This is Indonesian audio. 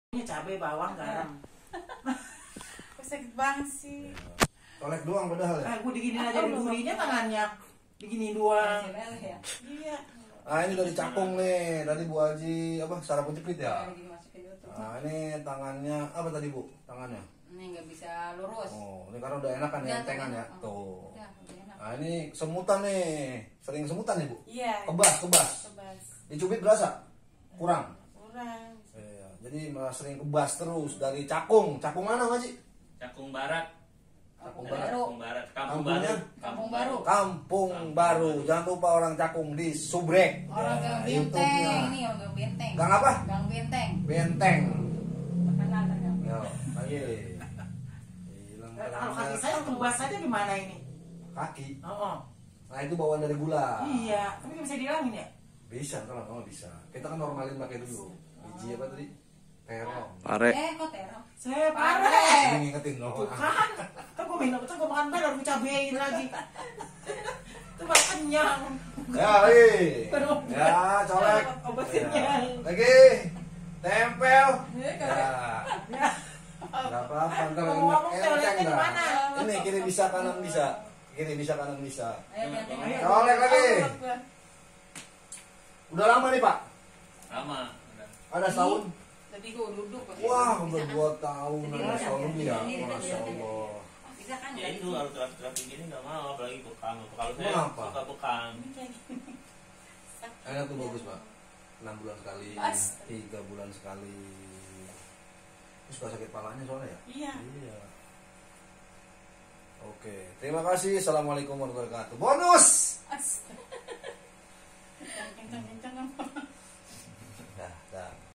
Ini cabai, bawang, garam. Sakit banget sih. Colek doang padahal ya. Gue diginiin aja durinya tangannya. Diginiin doang. Iya. Ah ini dari Cakung nih, tadi Bu Haji apa sarapun jepit ya. Nah ini tangannya apa tadi Bu? Tangannya? Ini nggak bisa lurus. Oh ini karena udah enakan ya, entengan ya. Tuh. Udah enak. Nah ini semutan nih, sering semutan nih Bu. Iya. Kebas. Kebas. Dicubit berasa? Kurang. Kurang. Iya, jadi malah sering kebas terus dari Cakung. Cakung mana Haji? Cakung Barat. Cakung Baru. Barat. Cakung Barat. Kampung Kampungnya? Baru. Kampung Baru. Kampung Baru. Jangan lupa orang Cakung di subrek. Orang Gang Ya, Benteng YouTube-nya. ini, orang Gang Benteng. Gang apa? Gang Benteng. Benteng. Terkenal kan. Ya, lagi. Hilang Kalau kaki saya kebas aja gimana ini? kaki. Oh. Nah itu bawaan dari gula. Iya, tapi nggak bisa dihilangin ya? Bisa kalau kamu bisa. Kita kan normalin pakai dulu. Biji apa tadi? Terong. Pare. Kok terong? Saya Pare. parah. Ini ngingetin loh. Tuh kan, kan gue minum, kan gue makan beler, gue cabein lagi. Itu baru kenyang. Ya, ya, colek. Obat Ya. kenyang. Lagi. Tempel. Iya, Ya. Gak apa-apa, ntar Ngomong enak toiletnya di dah. mana? Ini kiri bisa, kanan bisa. Kiri bisa, kanan bisa. Ayo ganti. Ayo. Colek lagi. Udah lama nih Pak? Lama. Udah. Ada setahun? Tadi gue duduk. Wah, udah 2 tahun. Jadi Masya Allah udah, ya. jadi udah, Masya udah. Allah. Bisa kan? Ya itu kalau terapi gini nggak mau, apalagi bekam. Kalau saya Kenapa? suka bekam. Enak tuh bagus Pak. 6 bulan sekali, Pas. 3 bulan sekali. Ini suka sakit palanya soalnya ya? Iya. Iya. Oke, terima kasih. Assalamualaikum warahmatullahi wabarakatuh. Bonus! Kencang-kencang.